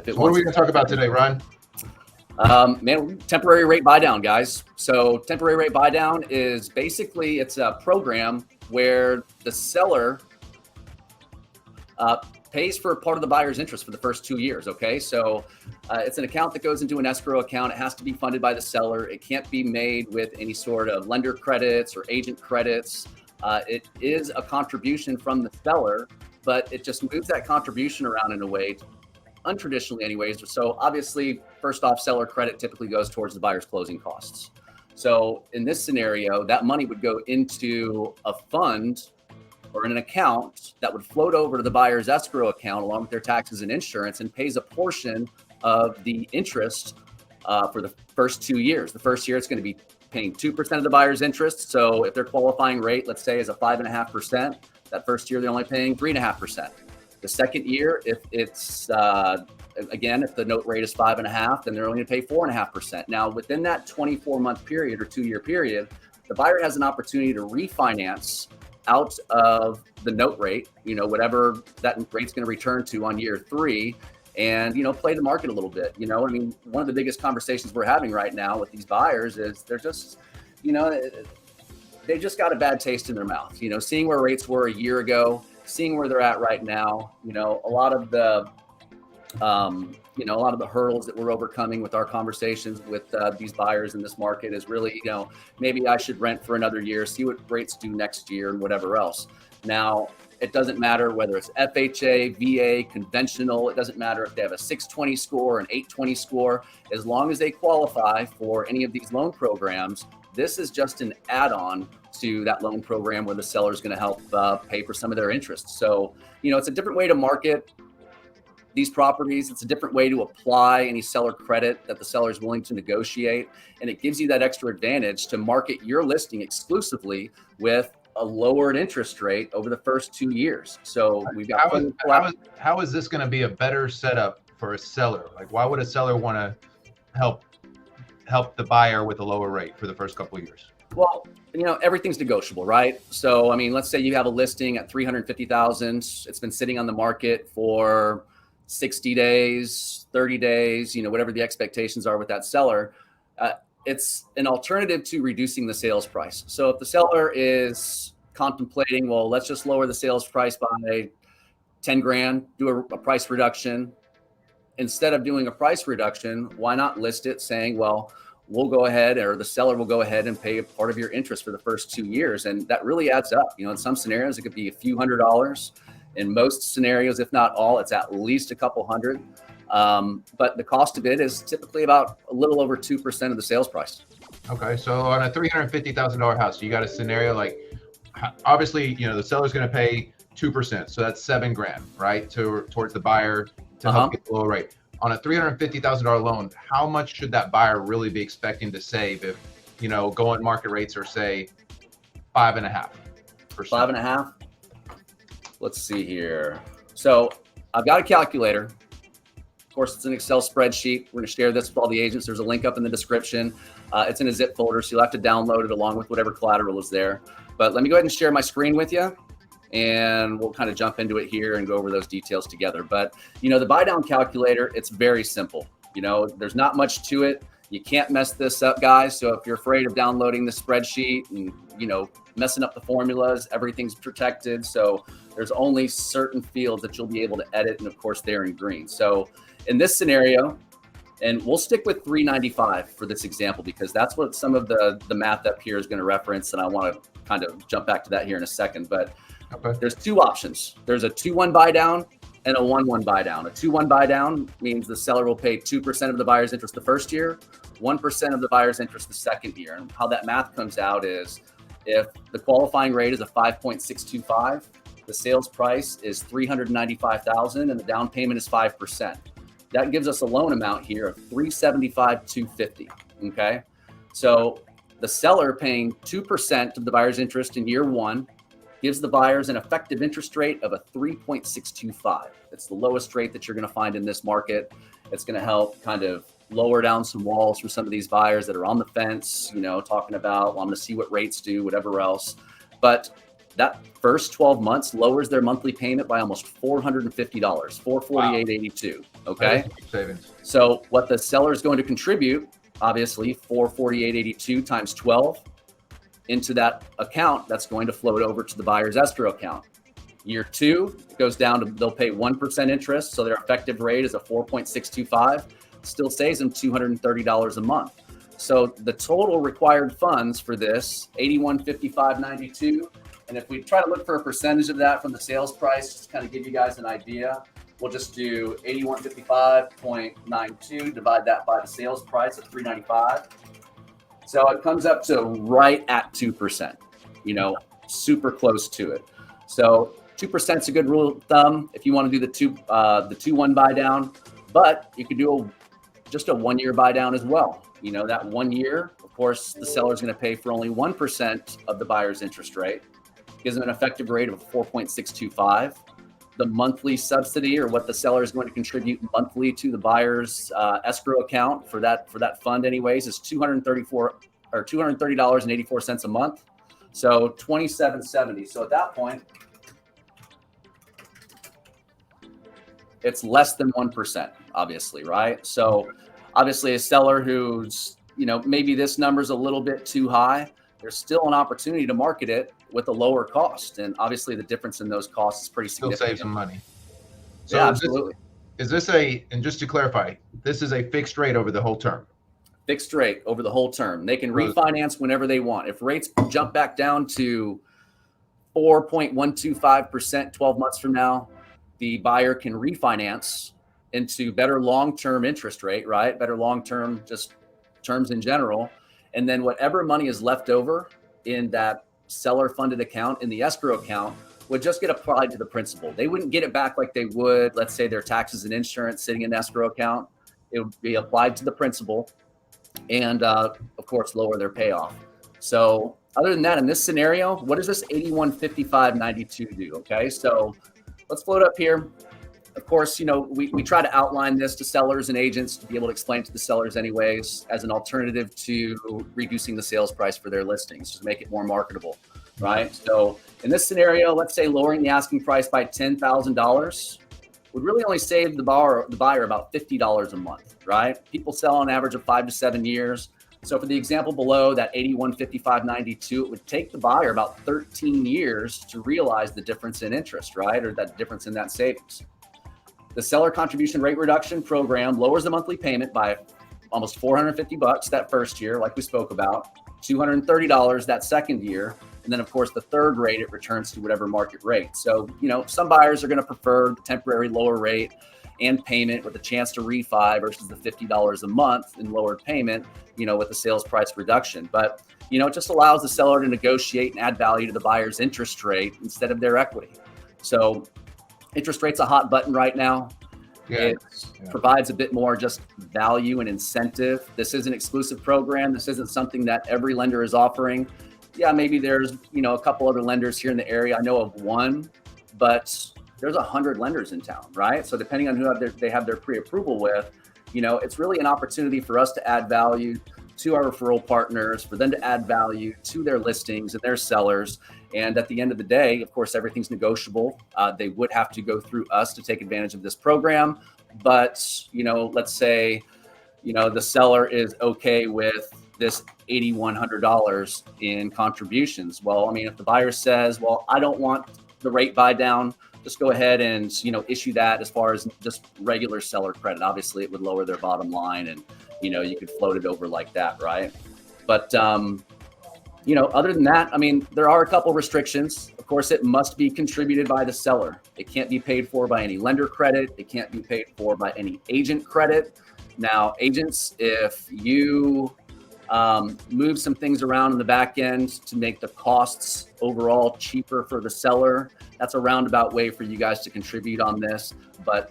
if it So what are wants we going to talk about today, Ryan? temporary rate buy down, guys. So temporary rate buy down is basically, it's a program where the seller pays for part of the buyer's interest for the first 2 years. Okay, so it's an account that goes into an escrow account. It has to be funded by the seller. It can't be made with any sort of lender credits or agent credits. It is a contribution from the seller, but it just moves that contribution around in a way, untraditionally anyways. So obviously, first off, seller credit typically goes towards the buyer's closing costs. So in this scenario, that money would go into a fund or in an account that would float over to the buyer's escrow account along with their taxes and insurance, and pays a portion of the interest for the first 2 years. The first year, it's going to be paying 2% of the buyer's interest. So if their qualifying rate, let's say, is a 5.5%, that first year they're only paying 3.5%. The second year, if it's again, if the note rate is 5.5, then they're only going to pay 4.5%. Now, within that 24-month period or 2-year period, the buyer has an opportunity to refinance out of the note rate, whatever that rate's going to return to on year 3, and play the market a little bit. I mean, one of the biggest conversations we're having right now with these buyers is they're just, they just got a bad taste in their mouth. Seeing where rates were a year ago, seeing where they're at right now. A lot of the hurdles that we're overcoming with our conversations with these buyers in this market is really, maybe I should rent for another year, see what rates do next year and whatever else. Now, it doesn't matter whether it's FHA, VA, conventional. It doesn't matter if they have a 620 score, an 820 score. As long as they qualify for any of these loan programs, this is just an add-on to that loan program where the seller is going to help pay for some of their interest. So, it's a different way to market these properties. It's a different way to apply any seller credit that the seller is willing to negotiate. And it gives you that extra advantage to market your listing exclusively with a lowered interest rate over the first 2 years. So we've got how is this going to be a better setup for a seller? Like, why would a seller want to help the buyer with a lower rate for the first couple of years? Well, everything's negotiable, right? So, I mean, let's say you have a listing at 350,000. It's been sitting on the market for 60 days, 30 days, whatever the expectations are with that seller. It's an alternative to reducing the sales price. So if the seller is contemplating, well, let's just lower the sales price by 10 grand, do a price reduction. Instead of doing a price reduction, why not list it saying, well, we'll go ahead, or the seller will go ahead and pay a part of your interest for the first 2 years. And that really adds up. In some scenarios, it could be a few $100s. In most scenarios, if not all, it's at least a couple hundred. But the cost of it is typically about a little over 2% of the sales price. Okay, so on a $350,000 house, you got a scenario like, obviously, the seller's going to pay 2%, so that's $7 grand, right, towards the buyer to help get the lower rate. On a $350,000 loan, how much should that buyer really be expecting to save if, going market rates are, say, 5.5%? 5.5. Let's see here. So I've got a calculator. Of course, it's an Excel spreadsheet. We're going to share this with all the agents. There's a link up in the description. It's in a zip folder, so you'll have to download it along with whatever collateral is there. But let me go ahead and share my screen with you, and we'll kind of jump into it here and go over those details together. But, the buy down calculator, it's very simple. There's not much to it. You can't mess this up, guys. So if you're afraid of downloading the spreadsheet and, messing up the formulas, everything's protected. So there's only certain fields that you'll be able to edit. And of course, they're in green. So in this scenario, and we'll stick with 395 for this example, because that's what some of the math up here is going to reference. And I want to kind of jump back to that here in a second. But there's two options. There's a 2-1 buy down and a 1-1 buy down. A 2-1 buy down means the seller will pay 2% of the buyer's interest the first year, 1% of the buyer's interest the second year. And how that math comes out is, if the qualifying rate is a 5.625, the sales price is $395,000 and the down payment is 5%. That gives us a loan amount here of $375,250. Okay, so the seller paying 2% of the buyer's interest in year 1 gives the buyers an effective interest rate of a 3.625. It's the lowest rate that you're going to find in this market. It's going to help kind of lower down some walls for some of these buyers that are on the fence, talking about, well, I'm going to see what rates do, whatever else. But that first 12 months lowers their monthly payment by almost $450, $448.82. Okay. Savings. So what the seller is going to contribute, obviously, $448.82 times 12 into that account. That's going to float over to the buyer's escrow account. Year 2, it goes down to, they'll pay 1% interest. So their effective rate is a 4.625. Still saves them $230 a month. So the total required funds for this, $8155.92. And if we try to look for a percentage of that from the sales price, just to kind of give you guys an idea, we'll just do 8155.92, divide that by the sales price of $395. So it comes up to right at 2%, super close to it. So 2% is a good rule of thumb if you want to do the 2-1 buy down, but you could do just a 1-year buy down as well. That 1 year, of course, the seller is going to pay for only 1% of the buyer's interest rate. Gives them an effective rate of 4.625. The monthly subsidy, or what the seller is going to contribute monthly to the buyer's escrow account for that fund, anyways, is $230.84 a month. So $27.70. So at that point, it's less than 1%, obviously, right? So obviously, a seller who's maybe this number's a little bit too high, there's still an opportunity to market it with a lower cost. And obviously the difference in those costs is pretty significant. Still save some money. So yeah, absolutely. Is this and just to clarify, this is a fixed rate over the whole term? Fixed rate over the whole term. They can refinance whenever they want. If rates jump back down to 4.125% 12 months from now, the buyer can refinance into better long-term interest rate, right? Better long-term, just terms in general. And then whatever money is left over in that seller funded account, in the escrow account, would just get applied to the principal. They wouldn't get it back like they would, let's say, their taxes and insurance sitting in an escrow account. It would be applied to the principal and, of course, lower their payoff. So other than that, in this scenario, what does this 8155.92 do? Okay, so let's float up here. Of course, we try to outline this to sellers and agents to be able to explain to the sellers anyways as an alternative to reducing the sales price for their listings to make it more marketable, right? So in this scenario, let's say lowering the asking price by $10,000 would really only save the buyer about $50 a month, right? People sell on average of 5 to 7 years. So for the example below, that 8155.92, it would take the buyer about 13 years to realize the difference in interest, right? Or that difference in that savings. The seller contribution rate reduction program lowers the monthly payment by almost $450 that first year, like we spoke about, $230 that second year. And then, of course, the third rate, it returns to whatever market rate. So, some buyers are going to prefer the temporary lower rate and payment with a chance to refi versus the $50 a month in lowered payment, with the sales price reduction. But, it just allows the seller to negotiate and add value to the buyer's interest rate instead of their equity. So interest rate's a hot button right now. It provides a bit more just value and incentive. This is an exclusive program. This isn't something that every lender is offering. Yeah, maybe there's, a couple other lenders here in the area. I know of one, but there's 100 lenders in town, right? So depending on who they have their pre-approval with, it's really an opportunity for us to add value to our referral partners, for them to add value to their listings and their sellers. And at the end of the day, of course, everything's negotiable. They would have to go through us to take advantage of this program. But, let's say, the seller is okay with this $8,100 in contributions. Well, if the buyer says, well, I don't want the rate buy down, just go ahead and, issue that as far as just regular seller credit. Obviously, it would lower their bottom line and, you could float it over like that, right? But, other than that, there are a couple restrictions. Of course, it must be contributed by the seller. It can't be paid for by any lender credit. It can't be paid for by any agent credit. Now, agents, if you move some things around in the back end to make the costs overall cheaper for the seller, that's a roundabout way for you guys to contribute on this. But,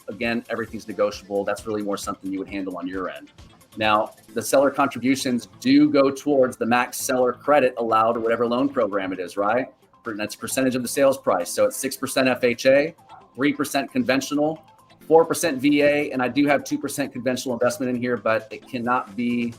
again, everything's negotiable. That's really more something you would handle on your end. Now, the seller contributions do go towards the max seller credit allowed or whatever loan program it is, right? That's a percentage of the sales price. So it's 6% FHA, 3% conventional, 4% VA, and I do have 2% conventional investment in here, but it cannot be,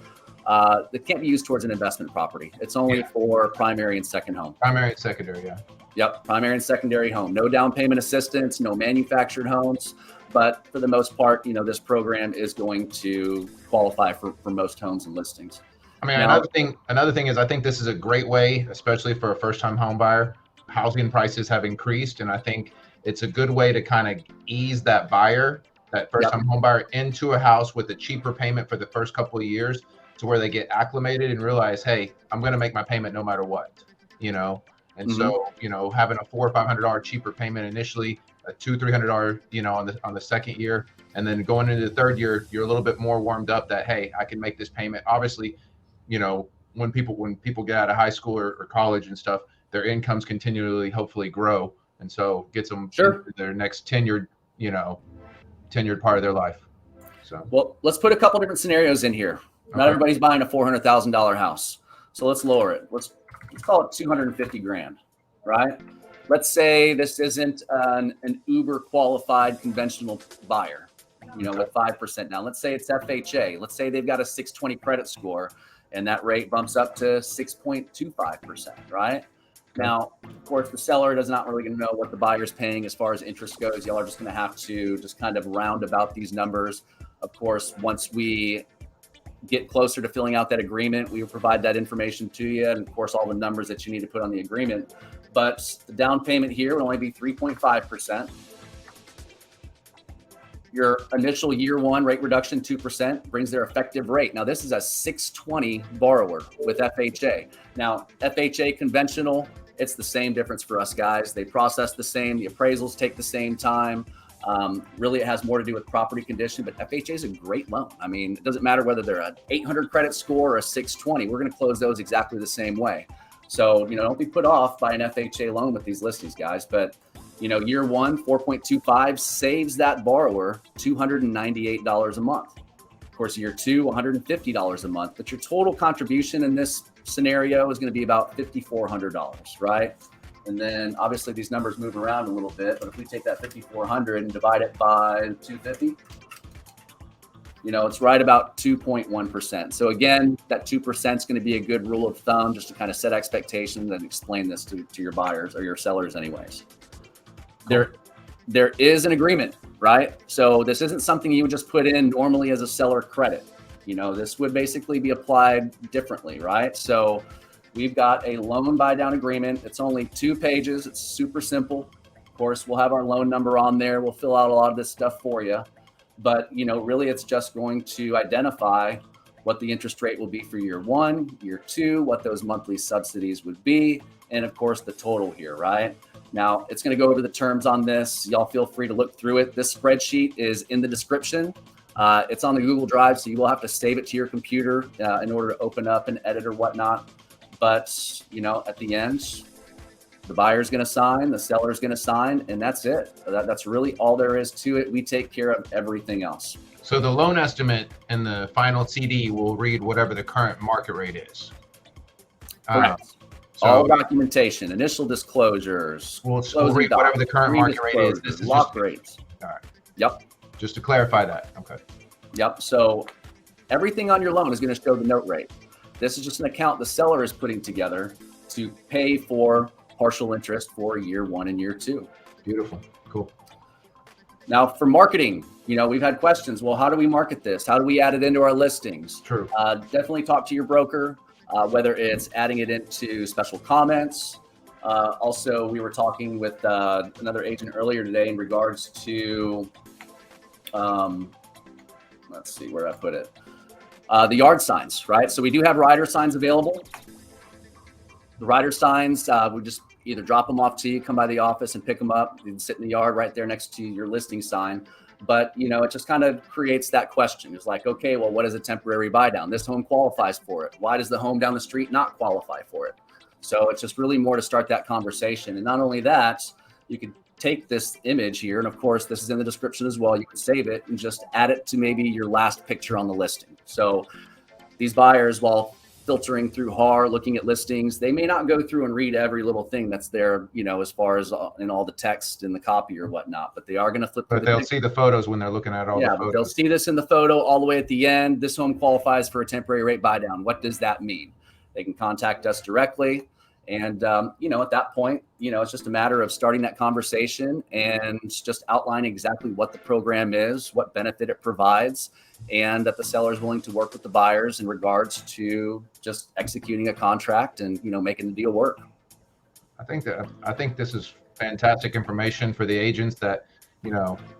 it can't be used towards an investment property. It's only for primary and second home. Primary and secondary, yeah. Yep, primary and secondary home. No down payment assistance, no manufactured homes. But for the most part, this program is going to qualify for most homes and listings. I mean, Now, another thing is I think this is a great way, especially for a first-time home buyer. Housing prices have increased, and I think it's a good way to kind of ease that buyer, that first-time home buyer, into a house with a cheaper payment for the first couple of years, to where they get acclimated and realize, hey, I'm going to make my payment no matter what, And so, having a $400 or $500 cheaper payment initially, a $200-300, on the second year, and then going into the third year, you're a little bit more warmed up that, hey, I can make this payment. Obviously, when people get out of high school or college and stuff, their incomes continually hopefully grow, and so gets them into their next tenured part of their life. So, well, let's put a couple different scenarios in here. Not everybody's buying a $400,000 house, so let's lower it. Let's call it 250 grand, right? Let's say this isn't an uber qualified conventional buyer, with 5% down. Let's say it's FHA. Let's say they've got a 620 credit score, and that rate bumps up to 6.25%, right? Now, of course, the seller is not really going to know what the buyer's paying as far as interest goes. Y'all are just going to have to just kind of round about these numbers. Of course, once we get closer to filling out that agreement, we will provide that information to you, and of course, all the numbers that you need to put on the agreement. But the down payment here would only be 3.5%. Your initial year one rate reduction, 2%, brings their effective rate. Now, this is a 620 borrower with FHA. Now, FHA conventional, it's the same difference for us guys. They process the same. The appraisals take the same time. Really, it has more to do with property condition, but FHA is a great loan. I mean, it doesn't matter whether they're an 800 credit score or a 620. We're going to close those exactly the same way. So, don't be put off by an FHA loan with these listings, guys. But year one, 4.25 saves that borrower $298 a month. Of course, year two, $150 a month. But your total contribution in this scenario is going to be about $5,400, right? And then obviously these numbers move around a little bit. But if we take that $5,400 and divide it by 250, it's right about 2.1%. So again, that 2% is going to be a good rule of thumb just to kind of set expectations and explain this to your buyers or your sellers anyways. There is an agreement, right? So this isn't something you would just put in normally as a seller credit. This would basically be applied differently, right? So we've got a loan buy down agreement. It's only 2 pages. It's super simple. Of course, we'll have our loan number on there. We'll fill out a lot of this stuff for you. But, really it's just going to identify what the interest rate will be for year one, year two, what those monthly subsidies would be, and of course the total here, right? Now, it's going to go over the terms on this. Y'all feel free to look through it. This spreadsheet is in the description. It's on the Google Drive, so you will have to save it to your computer in order to open up and edit or whatnot. But, at the end, the buyer's going to sign, the seller's going to sign, and that's it. That's really all there is to it. We take care of everything else. So the loan estimate and the final CD will read whatever the current market rate is. Correct. All documentation, initial disclosures. We'll read whatever the current market rate is. This is lock rates. All right. Yep. Just to clarify that. Okay. Yep. So everything on your loan is going to show the note rate. This is just an account the seller is putting together to pay for partial interest for year one and year two. Beautiful. Cool. Now for marketing, we've had questions. Well, how do we market this? How do we add it into our listings? True. Definitely talk to your broker. Whether it's adding it into special comments. Also, we were talking with another agent earlier today in regards to, let's see where I put it, the yard signs, right? So we do have rider signs available. The rider signs, we just either drop them off to you, come by the office and pick them up. You can sit in the yard right there next to your listing sign. But, it just kind of creates that question. It's like, okay, well, what is a temporary buy down? This home qualifies for it. Why does the home down the street not qualify for it? So it's just really more to start that conversation. And not only that, you can take this image here. And of course, this is in the description as well. You can save it and just add it to maybe your last picture on the listing. So these buyers, while filtering through HAR, looking at listings, they may not go through and read every little thing that's there, as far as in all the text in the copy or whatnot, but they are going to flip. But they'll see the photos when they're looking at all the photos. They'll see this in the photo all the way at the end. This home qualifies for a temporary rate buy down. What does that mean? They can contact us directly And, at that point, it's just a matter of starting that conversation and just outlining exactly what the program is, what benefit it provides, and that the seller is willing to work with the buyers in regards to just executing a contract and, making the deal work. I think this is fantastic information for the agents that,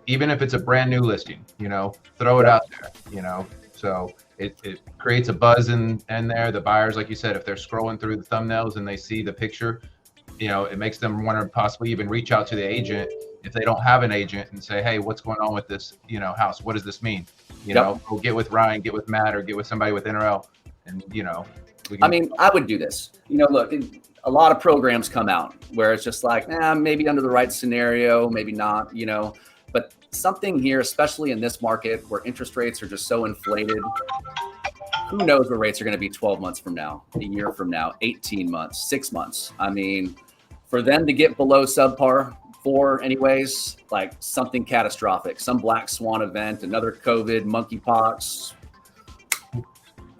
even if it's a brand new listing, throw it out there, so it creates a buzz in there. The buyers, like you said, if they're scrolling through the thumbnails and they see the picture, it makes them want to possibly even reach out to the agent if they don't have an agent and say, hey, what's going on with this, house? What does this mean? Go get with Ryan, get with Matt, or get with somebody with NRL. And, I would do this. Look, a lot of programs come out where it's just like, maybe under the right scenario, maybe not, but something here, especially in this market where interest rates are just so inflated, who knows where rates are going to be 12 months from now, a year from now, 18 months, 6 months. For them to get below subpar 4 anyways, like something catastrophic, some black swan event, another COVID, monkeypox,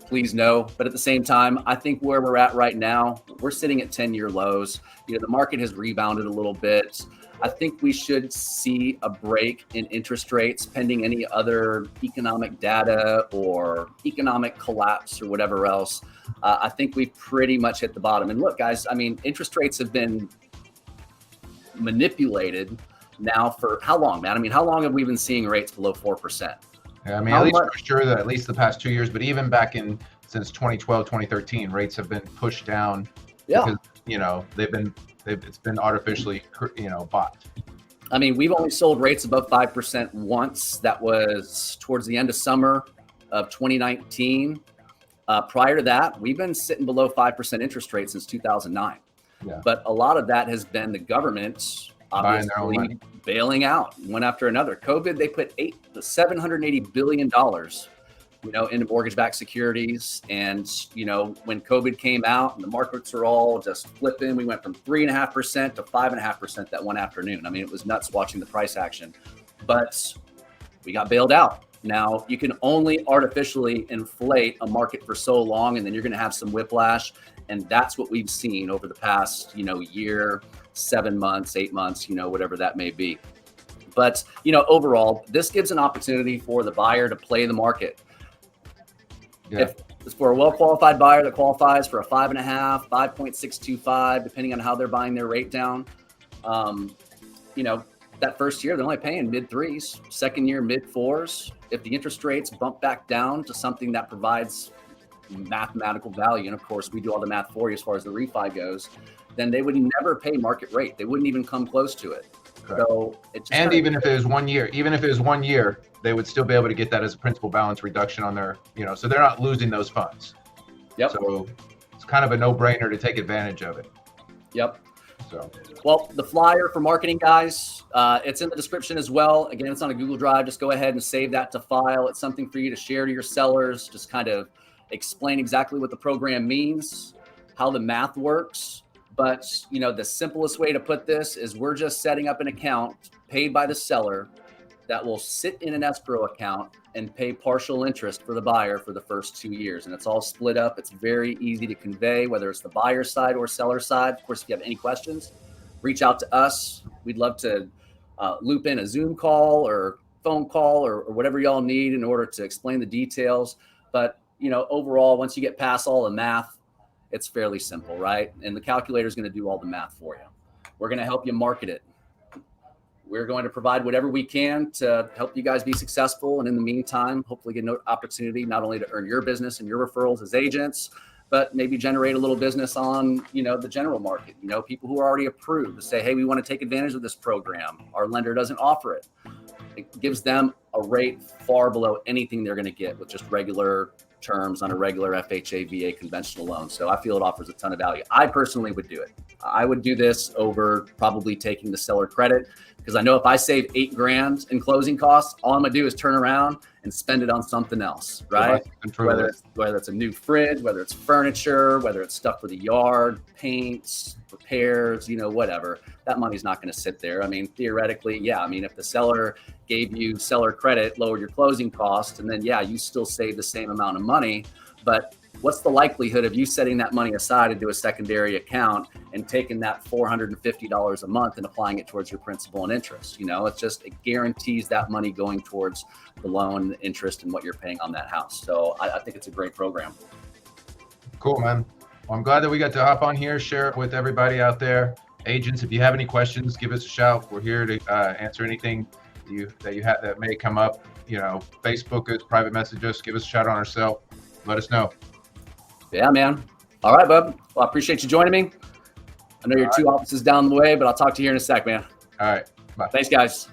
please no. But at the same time, I think where we're at right now, we're sitting at 10-year lows. The market has rebounded a little bit. I think we should see a break in interest rates pending any other economic data or economic collapse or whatever else. I think we've pretty much hit the bottom. And look, guys, interest rates have been manipulated now for how long, man? How long have we been seeing rates below 4%? Yeah, at least for sure that at least the past 2 years, but even back since 2012, 2013, rates have been pushed down. Yeah. Because, it's been artificially, bought. We've only sold rates above 5% once. That was towards the end of summer of 2019. Prior to that, we've been sitting below 5% interest rates since 2009. Yeah. But a lot of that has been the government obviously bailing out one after another. COVID, they put $780 billion, into mortgage-backed securities. And, when COVID came out and the markets are all just flipping, we went from 3.5% to 5.5% that one afternoon. It was nuts watching the price action, but we got bailed out. Now, you can only artificially inflate a market for so long, and then you're going to have some whiplash. And that's what we've seen over the past, year, 7 months, 8 months, whatever that may be. But, overall, this gives an opportunity for the buyer to play the market. Yeah. If it's for a well-qualified buyer that qualifies for a 5.5, 5.625, depending on how they're buying their rate down, that first year, they're only paying mid-3s, second year, mid-4s. If the interest rates bump back down to something that provides mathematical value, and of course we do all the math for you as far as the refi goes, then they would never pay market rate. They wouldn't even come close to it. Correct. So even if it was 1 year, they would still be able to get that as a principal balance reduction on their, so they're not losing those funds. Yep. So it's kind of a no-brainer to take advantage of it. Yep. So, well, the flyer for marketing, guys, it's in the description as well. Again, it's on a Google Drive. Just go ahead and save that to file. It's something for you to share to your sellers. Just kind of explain exactly what the program means, how the math works. But, the simplest way to put this is we're just setting up an account paid by the seller that will sit in an escrow account and pay partial interest for the buyer for the first 2 years. And it's all split up. It's very easy to convey, whether it's the buyer side or seller side. Of course, if you have any questions, reach out to us. We'd love to loop in a Zoom call or phone call or whatever y'all need in order to explain the details. But, overall, once you get past all the math, it's fairly simple, right? And the calculator is going to do all the math for you. We're going to help you market it. We're going to provide whatever we can to help you guys be successful. And in the meantime, hopefully get an opportunity not only to earn your business and your referrals as agents, but maybe generate a little business on, the general market, people who are already approved to say, hey, we want to take advantage of this program. Our lender doesn't offer it. It gives them a rate far below anything they're going to get with just regular terms on a regular FHA, VA conventional loan. So I feel it offers a ton of value. I personally would do it. I would do this over probably taking the seller credit, because I know if I save $8,000 in closing costs, all I'm gonna do is turn around and spend it on something else, right? Whether it's a new fridge, whether it's furniture, whether it's stuff for the yard, paints, repairs, whatever. That money's not going to sit there. Theoretically, yeah. If the seller gave you seller credit, lowered your closing costs, and then, yeah, you still save the same amount of money. But what's the likelihood of you setting that money aside into a secondary account and taking that $450 a month and applying it towards your principal and interest? You know, it guarantees that money going towards the loan, the interest, and what you're paying on that house. So I think it's a great program. Cool, man. Well, I'm glad that we got to hop on here, share it with everybody out there. Agents, if you have any questions, give us a shout. We're here to answer anything that may come up. You know, Facebook us, private message us, give us a shout on our cell. Let us know. Yeah, man. All right, bub. Well, I appreciate you joining me. I know you're 2 offices down the way, but I'll talk to you here in a sec, man. All right. Bye. Thanks, guys.